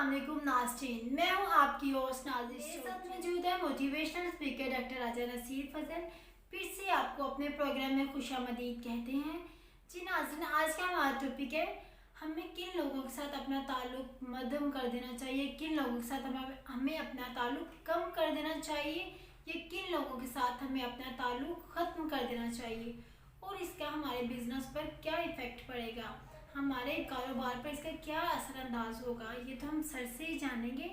अस्सलाम वालेकुम नाज़रीन, मैं हूँ आपकी होस्ट नाज़िर। मेरे साथ मौजूद है मोटिवेशनल स्पीकर डॉक्टर राजा नसीर फजल। फिर से आपको अपने प्रोग्राम में खुशामदीद कहते हैं। जी नाज़रीन, आज का हमारा टॉपिक है हमें किन लोगों के साथ अपना ताल्लुक मध्यम कर देना चाहिए, किन लोगों के साथ हमें अपना ताल्लुक कम कर देना चाहिए, या किन लोगों के साथ हमें अपना ताल्लुक ख़त्म कर देना चाहिए और इसका हमारे बिजनेस पर क्या इफ़ेक्ट पड़ेगा, हमारे कारोबार पर इसका क्या असरअंदाज होगा। ये तो हम सर से ही जानेंगे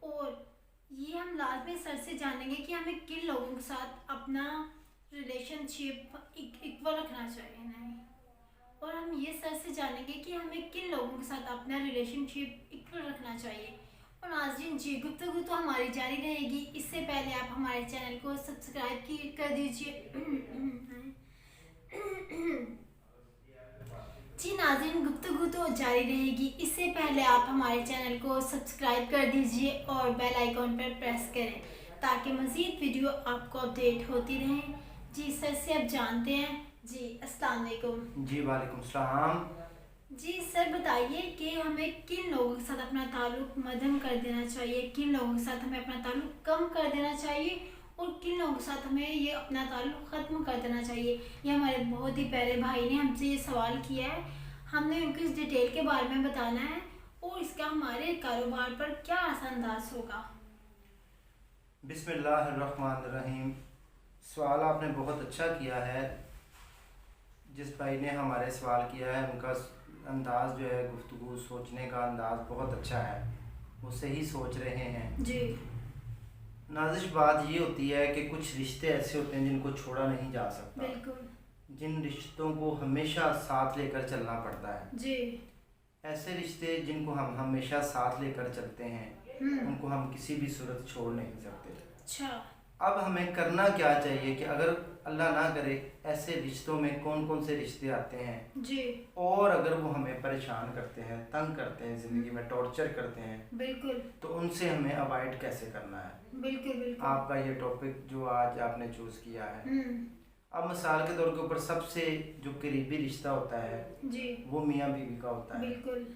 और ये हम लाजमी सर से जानेंगे कि हमें किन लोगों के साथ अपना रिलेशनशिप इक्वल रखना चाहिए नहीं, और हम ये सर से जानेंगे कि हमें किन लोगों के साथ अपना रिलेशनशिप इक्वल रखना चाहिए। और नाज़रीन जी, गुफ्तगू तो हमारी जारी रहेगी। इससे पहले आप हमारे चैनल को सब्सक्राइब कर दीजिए। जी नाज़रीन, गुफ्तगू तो जारी रहेगी। इससे पहले आप हमारे चैनल को सब्सक्राइब कर दीजिए और बेल आइकॉन पर प्रेस करें ताकि मज़ीद वीडियो आपको अपडेट होती रहें। जी सर से अब जानते हैं। जी अस्सलाम वालेकुम। जी वालेकुम सलाम। जी सर, बताइए कि हमें किन लोगों के साथ अपना ताल्लुक मध्यम कर देना चाहिए, किन लोगों के साथ हमें अपना ताल्लुक कम कर देना चाहिए और किन लोगों के साथ हमें ये अपना ताल्लुक ख़त्म कर देना चाहिए। ये हमारे बहुत ही प्यारे भाई ने हमसे ये सवाल किया है। हमने उनको इस डिटेल के बारे में बताना है और इसका हमारे कारोबार पर क्या असरअंदाज होगा। बिस्मिल्लाहिर्रहमानिर्रहीम। सवाल आपने बहुत अच्छा किया है। जिस भाई ने हमारे सवाल किया है उनका अंदाज़ जो है गुफ्तगू सोचने का अंदाज़ बहुत अच्छा है, वो सही सोच रहे हैं जी। नाज़िश बात ये होती है कि कुछ रिश्ते ऐसे होते हैं जिनको छोड़ा नहीं जा सकता, बिल्कुल। जिन रिश्तों को हमेशा साथ लेकर चलना पड़ता है। जी। ऐसे रिश्ते जिनको हम हमेशा साथ लेकर चलते हैं उनको हम किसी भी सूरत छोड़ नहीं सकते। अच्छा। अब हमें करना क्या चाहिए कि अगर अल्लाह ना करे ऐसे रिश्तों में कौन कौन से रिश्ते आते हैं जी। और अगर वो हमें परेशान करते हैं, तंग करते हैं, ज़िंदगी में टॉर्चर करते हैं, बिल्कुल, तो उनसे हमें अवॉइड कैसे करना है। बिल्कुल बिल्कुल। आपका ये टॉपिक जो आज आपने चूज़ किया है, अब मिसाल के तौर के ऊपर सबसे जो करीबी रिश्ता होता है जी, वो मियाँ बीवी का होता है। बिल्कुल।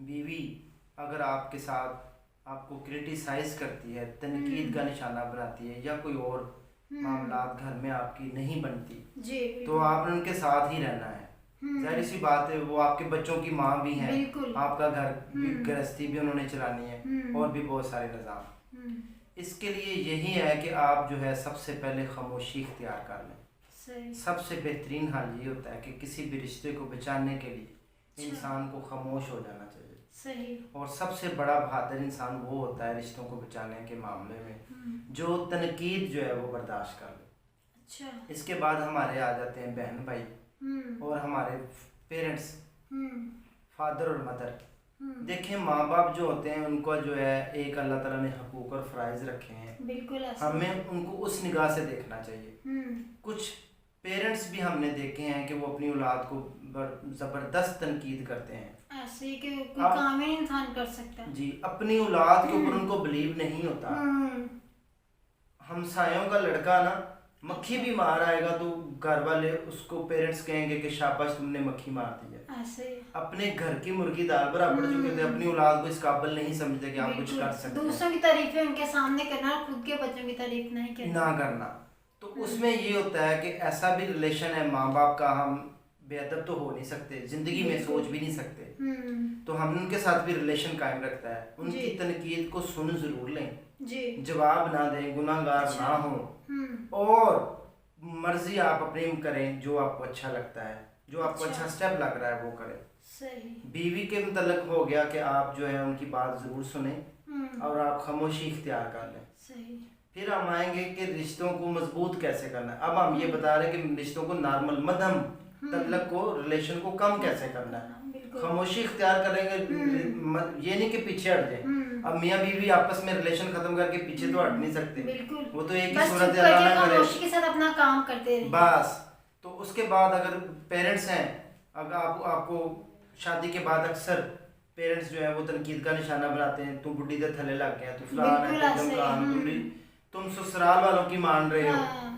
बीवी अगर आपके साथ आपको क्रिटिसाइज करती है, तनकीद का निशाना बनाती है या कोई और मामलात घर में आपकी नहीं बनती जी, तो आपने उनके साथ ही रहना है। जाहिर सी बात है, वो आपके बच्चों की माँ भी हैं, आपका घर भी गृहस्थी भी उन्होंने चलानी है और भी बहुत सारे निज़ाम। इसके लिए यही है कि आप जो है सबसे पहले खामोशी इख्तियार कर लें। सबसे बेहतरीन हाल ये होता है कि किसी भी रिश्ते को बचाने के लिए इंसान को खामोश हो जाना चाहिए। सही। और सबसे बड़ा बहादुर इंसान वो होता है रिश्तों को बचाने के मामले में जो तनकीद जो है वो बर्दाश्त कर ले। अच्छा। इसके बाद हमारे आ जाते हैं बहन भाई और हमारे पेरेंट्स, फादर और मदर। देखें, माँ बाप जो होते हैं उनको जो है एक अल्लाह ताला ने हकूक और फ़राइज़ रखे हैं, बिल्कुल। हमें उनको उस निगाह से देखना चाहिए। कुछ पेरेंट्स भी हमने देखे हैं कि वो अपनी औलाद को ज़बरदस्त तनकीद करते हैं, ऐसे कि कोई काम ही इंसान कर सकता जी। अपनी औलाद के ऊपर उनको बिलीव नहीं होता। हमसायों का लड़का ना मक्खी भी मार आएगा तो घर वाले उसको पेरेंट्स कहेंगे कि शाबाश तुमने मक्खी मार दी है। ऐसे अपने घर की मुर्गी दाल बराबर चुके थे, अपनी औलाद को इस काबिल नहीं समझते कि आप कुछ कर सकते हैं। दूसरों की तारीफें उनके सामने करना, खुद के बच्चों की तारीफ नहीं करना। तो उसमें ये होता है कि ऐसा भी रिलेशन है माँ बाप का, हम बेअदब तो हो नहीं सकते, जिंदगी में सोच भी नहीं सकते, तो हम उनके साथ भी रिलेशन कायम रखता है। उनकी तनकीद को सुन जरूर लें जी, जवाब ना दें, गुनाहगार ना हो और मर्जी आप अपनी करें जो आपको अच्छा लगता है, जो आपको अच्छा स्टेप लग रहा है वो करें। सही। बीवी के मुतल्लिक हो गया कि आप जो है उनकी बात जरूर सुने और आप खामोशी इख्तियार कर लें। सही। फिर हम आएंगे कि रिश्तों को मजबूत कैसे करना है। अब हम ये बता रहे हैं कि रिश्तों को नॉर्मल मध्यम तल्लक को रिलेशन को कम कैसे करना है। खामोशी इख्तियार करेंगे, ये नहीं कि पीछे हट जाए। अब मियाँ बीवी आपस में रिलेशन खत्म करके पीछे तो हट नहीं सकते, वो तो एक ही सूरत है, अल्लाह ना करे खामोशी के साथ अपना काम करते रहे बस। तो उसके बाद अगर पेरेंट्स हैं, अगर आपको शादी के बाद अक्सर पेरेंट्स जो है वो तनकीद का निशाना बनाते हैं, तू बुढ़ी दे थले लग गया, तू फलाना है, तुम ससुराल वालों की मान रहे हो।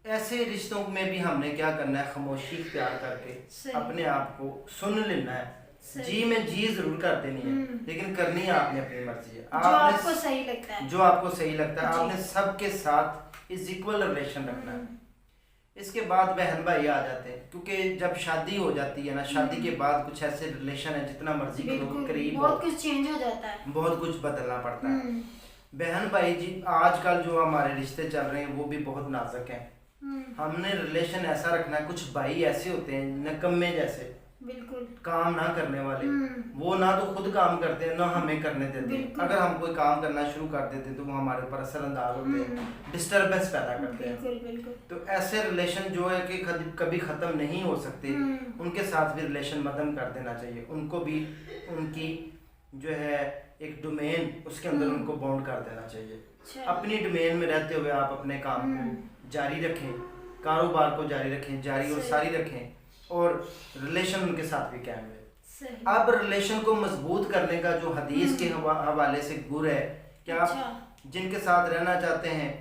ऐसे रिश्तों में भी हमने क्या करना है, खामोशी इख्तियार करके अपने आप को सुन लेना है जी में जी जरूर कर देनी है, लेकिन करनी है आपने अपनी मर्जी है, जो आपको सही लगता है, जो आपको सही लगता है। आपने सबके साथ इज इक्वल रिलेशन रखना है। इसके बाद बहन भाई आ जाते हैं, क्योंकि जब शादी हो जाती है ना, शादी के बाद कुछ ऐसे रिलेशन है जितना मर्जी करीब बहुत कुछ चेंज हो जाता है, बहुत कुछ बदलना पड़ता है। बहन भाई जी आजकल जो हमारे रिश्ते चल रहे हैं वो भी बहुत नाजुक हैं। हमने रिलेशन ऐसा रखना है, कुछ भाई ऐसे होते हैं नकम्मे जैसे, बिल्कुल काम ना करने वाले, वो ना तो खुद काम करते हैं ना हमें करने देते हैं। अगर हम कोई काम करना शुरू कर देते हैं तो वो हमारे ऊपर असर अंदाज होते हैं, डिस्टरबेंस पैदा करते हैं। तो ऐसे रिलेशन जो है कि कभी खत्म नहीं हो सकते, उनके साथ भी रिलेशन खत्म कर देना चाहिए। उनको भी उनकी जो है एक डोमेन, उसके अंदर उनको बाउंड कर देना चाहिए। अपनी डोमेन में रहते हुए आप अपने काम को जारी रखें, कारोबार को जारी रखें, जारी और सारी रखें, और रिलेशन उनके साथ भी कायम है। अब रिलेशन को मजबूत करने का जो हदीस के हवाले से गुर है कि आप जिनके साथ रहना चाहते हैं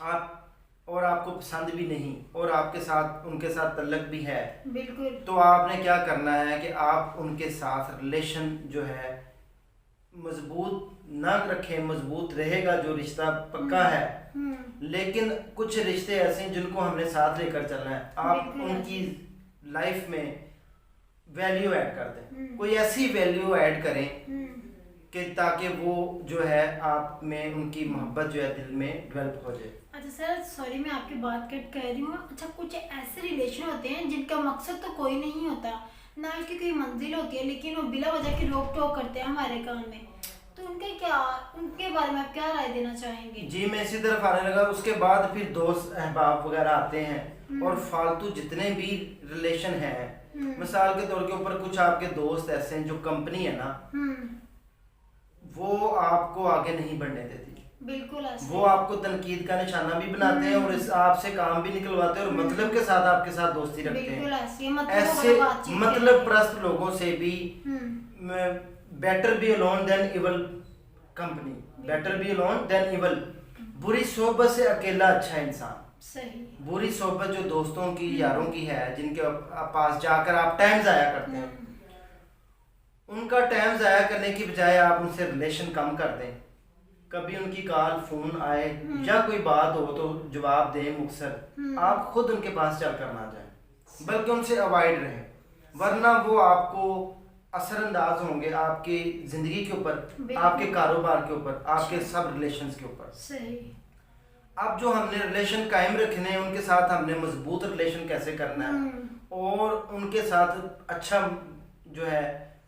आप, और आपको पसंद भी नहीं, और आपके साथ उनके साथ तल्लक भी है, बिल्कुल, तो आपने क्या करना है कि आप उनके साथ रिलेशन जो है मजबूत ना रखें। मजबूत रहेगा जो रिश्ता पक्का है, लेकिन कुछ रिश्ते ऐसे हैं जिनको हमने साथ लेकर चलना है। आप उनकी लाइफ में वैल्यू ऐड कर दें, कोई ऐसी वैल्यू ऐड करें कि ताकि वो जो है आप में उनकी मोहब्बत जो है दिल में डेवलप हो जाए। अच्छा सर, सॉरी मैं आपकी बात कट कर रही हूँ। अच्छा, कुछ ऐसे रिलेशन होते हैं जिनका मकसद तो कोई नहीं होता, ना उसकी कोई मंजिल होती है, लेकिन वो बिला वजह की रोक टोक करते हैं हमारे काम में, तो उनके बारे में आप क्या राय देना चाहेंगे? जी मैं इसी तरफ आने लगा। उसके बाद फिर दोस्त अहबाब वगैरह आते हैं, और फालतू जितने भी रिलेशन हैं, मिसाल के तौर के ऊपर कुछ आपके दोस्त ऐसे हैं जो कंपनी है ना, वो आपको आगे नहीं बढ़ने देती, बिल्कुल, वो आपको तनकीद का निशाना भी बनाते हैं और आपसे काम भी निकलवाते हैं, और मतलब के साथ आपके साथ दोस्ती रखते हैं। ऐसे मतलब प्रस्त लोगों से भी better be alone than evil company, better be alone than evil. बुरी सोहबत से अकेला अच्छा इंसान। सही। बुरी सोहबत जो दोस्तों की यारों की है, जिनके पास जाकर आप टाइम जाया करते हैं, उनका टाइम जाया करने की बजाय आप उनसे रिलेशन कम कर दें। कभी उनकी कॉल फोन आए या कोई बात हो तो जवाब दें मुख्तसर, आप खुद उनके पास चल कर ना जाएं, बल्कि उनसे अवॉइड रहें, वरना वो आपको असरअंदाज होंगे आपकी जिंदगी के ऊपर, आपके कारोबार के ऊपर, आपके सब रिलेशंस के ऊपर। सही। अब जो हमने रिलेशन कायम रखने हैं, उनके साथ हमने मजबूत रिलेशन कैसे करना है और उनके साथ अच्छा जो है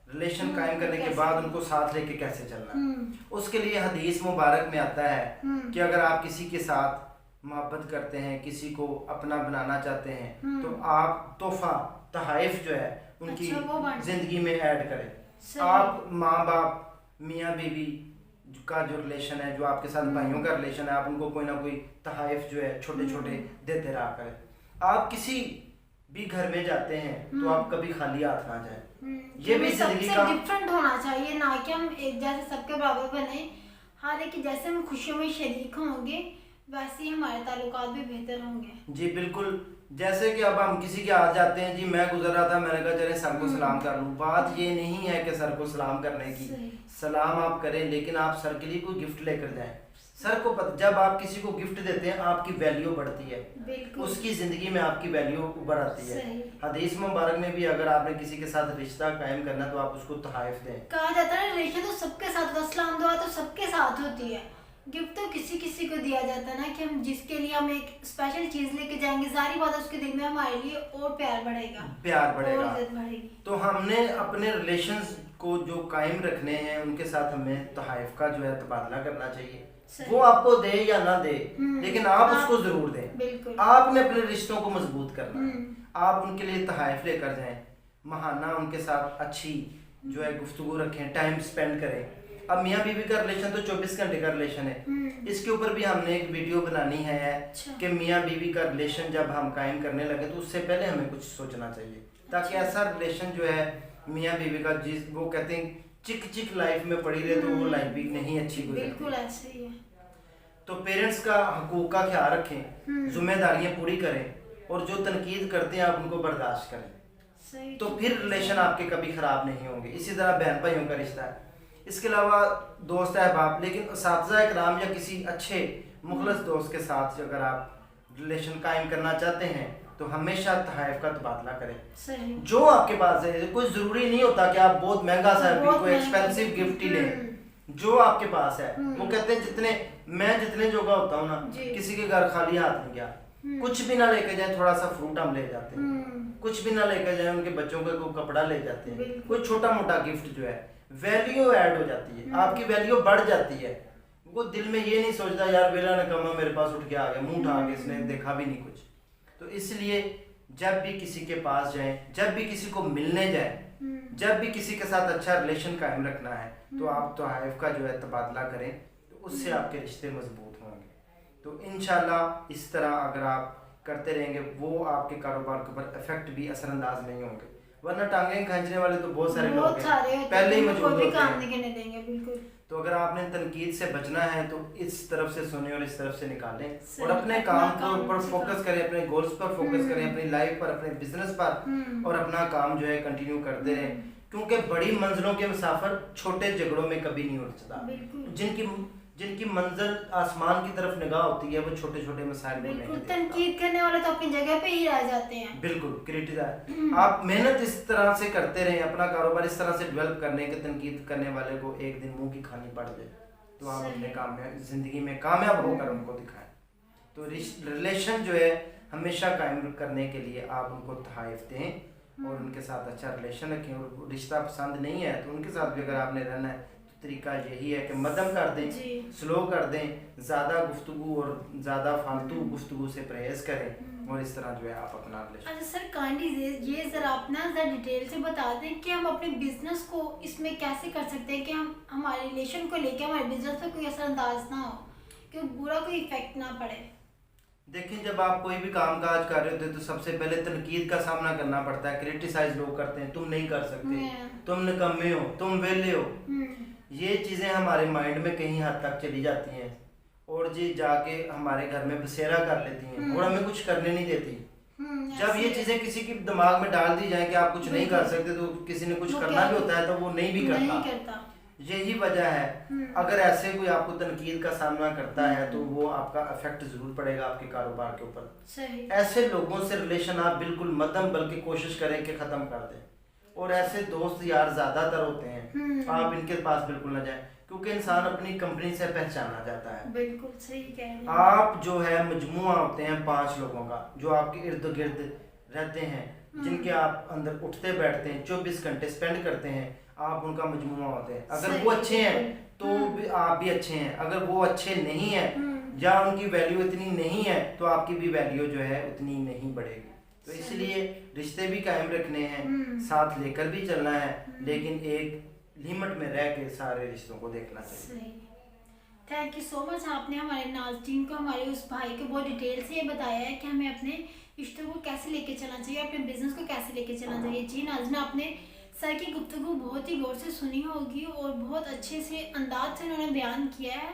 रिलेशन कायम करने के बाद उनको साथ लेके कैसे चलना है, उसके लिए हदीस मुबारक में आता है कि अगर आप किसी के साथ मोहब्बत करते हैं, किसी को अपना बनाना चाहते हैं, तो आप तोहफा तहाइफ जो है उनकी जिंदगी में ऐड करें। आप माँ बाप मियाँ बीवी का जो रिलेशन है, जो आपके साथ भाइयों का रिलेशन है, आप उनको कोई ना कोई तहाइफ जो है छोटे छोटे देते रहा करें। आप किसी भी घर में जाते हैं तो आप कभी खाली हाथ ना जाए। ये भी जिंदगी का डिफरेंट होना चाहिए, ना कि हम एक जैसे सबके बराबर बने। हालांकि जैसे हम खुशियों में शरीक होंगे वैसे ही हमारे ताल्लुकात भी बेहतर होंगे। जी बिल्कुल। जैसे कि अब हम किसी के हाथ जाते हैं, जी मैं गुजर रहा था, मैंने कहा चले सर को सलाम कर लूं। बात ये नहीं है कि सर को सलाम करने की, सलाम आप करें लेकिन आप सर के लिए कोई गिफ्ट लेकर जाएं। सर को जब आप किसी को गिफ्ट देते हैं आपकी वैल्यू बढ़ती है, उसकी जिंदगी में आपकी वैल्यू उभर आती है। हदीस मुबारक में भी अगर आपने किसी के साथ रिश्ता कायम करना तो आप उसको तहाइफ दें। कहा जाता है रिश्ता तो सबके साथ, सलाम दुआ तो सबके साथ होती है, गिफ्ट तो किसी किसी को दिया जाता है ना, कि हम जिसके लिए हम एक स्पेशल चीज लेके जाएंगे, जारी बात है उसके दिल में हमारे लिए और प्यार बढ़ेगा, और इज्जत बढ़ेगी। तो हमने अपने रिलेशंस को जो कायम रखने हैं उनके साथ हमें तहाइफ का जो है तबादला करना चाहिए। वो आपको दे या ना दे, लेकिन आप उसको जरूर दें। आपने अपने रिश्तों को मजबूत करना है, आप उनके लिए तहाइफ लेकर जाएं, महाना उनके साथ अच्छी जो है गुफ्तगू रखें, टाइम स्पेंड करें। अब मियाँ बीवी का रिलेशन तो 24 घंटे का रिलेशन है, इसके ऊपर भी हमने एक वीडियो बनानी है कि मियाँ बीवी का रिलेशन जब हम कायम करने लगे तो उससे पहले हमें कुछ सोचना चाहिए, ताकि ऐसा रिलेशन जो है मियाँ बीवी का, जिस वो कहते हैं चिक चिक लाइफ में पड़ी रहे, तो वो लाइफ भी नहीं अच्छी गुजरती। बिल्कुल ऐसे ही है। तो पेरेंट्स का हकूक का ख्याल रखें, जिम्मेदारियां पूरी करें, और जो तनकीद करते हैं आप उनको बर्दाश्त करें। तो फिर रिलेशन आपके कभी खराब नहीं होंगे। इसी तरह बहन भाइयों का रिश्ता है, इसके अलावा दोस्त अहबाब, लेकिन असातिज़ा इकराम या किसी अच्छे मुखलस दोस्त के साथ अगर आप रिलेशन कायम करना चाहते हैं तो हमेशा तोहफ़ का तबादला करें। जो आपके पास है, कोई ज़रूरी नहीं होता कि आप बहुत महंगा सा कोई एक्सपेंसिव गिफ्ट ही लें। जो आपके पास है, वो कहते हैं जितने जोगा होता हूँ ना, किसी के घर खाली हाथ नहीं गया। कुछ भी ना लेके जाए, थोड़ा सा फ्रूट हम ले जाते हैं, कुछ भी ना लेके जाए, उनके बच्चों का कोई कपड़ा ले जाते हैं, कोई छोटा मोटा गिफ्ट जो है वैल्यू ऐड हो जाती है, आपकी वैल्यू बढ़ जाती है। वो दिल में ये नहीं सोचता यार वेला ने कमा मेरे पास उठ के आ गया, मुंह उठा के, इसने देखा भी नहीं कुछ। तो इसलिए जब भी किसी के पास जाए, जब भी किसी को मिलने जाए, जब भी किसी के साथ अच्छा रिलेशन कायम रखना है तो आप तोहफ़ का जो है तबादला करें, तो उससे आपके रिश्ते मजबूत होंगे। तो इंशाल्लाह इस तरह अगर आप करते रहेंगे, वो आपके कारोबार के ऊपर इफेक्ट भी असरअंदाज नहीं होंगे। वरना टांगे खींचने वाले तो बहुत सारे लोग हैं, पहले ही मौजूद होते हैं। तो अगर आपने तनकीद से बचना है तो इस तरफ से सुने और इस तरफ से निकालें और अपने काम के ऊपर फोकस करें, अपने गोल्स पर फोकस करें, अपनी लाइफ पर, अपने बिजनेस पर, और अपना काम जो है कंटिन्यू करते रहें। क्योंकि बड़ी मंजिलों के मुसाफिर छोटे झगड़ों में कभी नहीं उलझता। जिनकी मंजिल आसमान की तरफ निगाह होती है वो छोटे छोटे मसाइल में तनकीद करने वाले तो अपनी जगह पे ही रह जाते हैं। बिल्कुल क्रिटिसाइज। आप मेहनत इस तरह से करते रहें, अपना कारोबार इस तरह से डेवलप करने के, तनकीद करने वाले को एक दिन मुंह की खानी पड़ जाए तो आप अपने काम में जिंदगी में कामयाब होकर उनको दिखाएं। तो रिलेशन जो है हमेशा कायम करने के लिए आप उनको तोहफ़ दें और उनके साथ अच्छा रिलेशन रखें। और रिश्ता पसंद नहीं है तो उनके साथ भी अगर आपने रहना है तो तरीका यही है कि मध्यम कर दें, स्लो कर दें, ज़्यादा गुफ्तगू और ज़्यादा फालतू गुफ्तगू से परहेज़ करें, और इस तरह जो है आप अपना रिलेशन। अच्छा सर, काइंडली ये ज़रा आप ना ज़रा डिटेल से बता दें कि हम अपने बिजनेस को इसमें कैसे कर सकते हैं कि हम हमारे रिलेशन को लेकर हमारे बिजनेस पर कोई असरअंदाज ना हो, कि बुरा कोई इफेक्ट ना पड़े। देखिए, जब आप कोई भी काम काज कर रहे होते हैं तो सबसे पहले तनकीद का सामना करना पड़ता है। क्रिटिसाइज लोग करते हैं, तुम नहीं कर सकते, तुम निकम्मे हो, तुम वेले हो। ये चीज़ें हमारे माइंड में कहीं हद तक चली जाती हैं और जी जाके हमारे घर में बसेरा कर लेती हैं और हमें कुछ करने नहीं देती। जब ये चीज़ें किसी के दिमाग में डाल दी जाए कि आप कुछ नहीं कर सकते, तो किसी ने कुछ करना भी होता है तो वो नहीं भी करता। यही वजह है, अगर ऐसे कोई आपको तनकीद का सामना करता है तो वो आपका इफेक्ट जरूर पड़ेगा आपके कारोबार के ऊपर। ऐसे लोगों से रिलेशन आप बिल्कुल मध्यम बल्कि कोशिश करें कि ख़त्म कर दें। और ऐसे दोस्त यार ज़्यादातर होते हैं, आप इनके पास बिल्कुल ना जाएं, क्योंकि इंसान अपनी कंपनी से पहचाना जाता है। बिल्कुल सही कह रहे हैं आप। जो है मजमुआ होते हैं 5 लोगों का जो आपके इर्द गिर्द रहते हैं, जिनके आप अंदर उठते बैठते हैं, 24 घंटे स्पेंड करते हैं, आप उनका मजमुआ होते हैं। अगर वो अच्छे हैं तो आप भी अच्छे हैं, अगर वो अच्छे नहीं है या उनकी वैल्यू इतनी नहीं है तो आपकी भी वैल्यू जो है उतनी नहीं बढ़ेगी। तो इसलिए रिश्ते भी कायम रखने हैं, साथ लेकर भी चलना है, लेकिन एक लिमिट में रह के सारे रिश्तों को देखना चाहिए। थैंक यू सो मच, आपने हमारे नाज़रीन को, हमारे उस भाई को बहुत डिटेल से ये बताया है कि हमें अपने रिश्तों को कैसे लेके चलना चाहिए, अपने बिजनेस को कैसे लेके चलना चाहिए। जी नाज़रीन, आपने सर की गुफ्तगू बहुत ही गौर से सुनी होगी और बहुत अच्छे से अंदाज से उन्होंने बयान किया है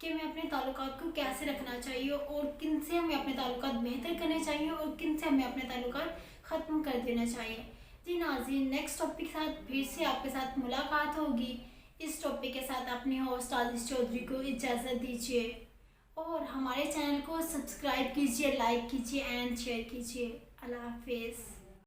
कि हमें अपने ताल्लुकात को कैसे रखना चाहिए और किन से हमें अपने ताल्लुकात बेहतर करने चाहिए और किन से हमें अपने ताल्लुकात ख़त्म कर देना चाहिए। जी नाज़रीन, नेक्स्ट टॉपिक के साथ फिर से आपके साथ मुलाकात होगी। इस टॉपिक के साथ अपने होस्ट आदिश चौधरी को इजाज़त दीजिए और हमारे चैनल को सब्सक्राइब कीजिए, लाइक कीजिए एंड शेयर कीजिए। अल्लाह हाफिज़।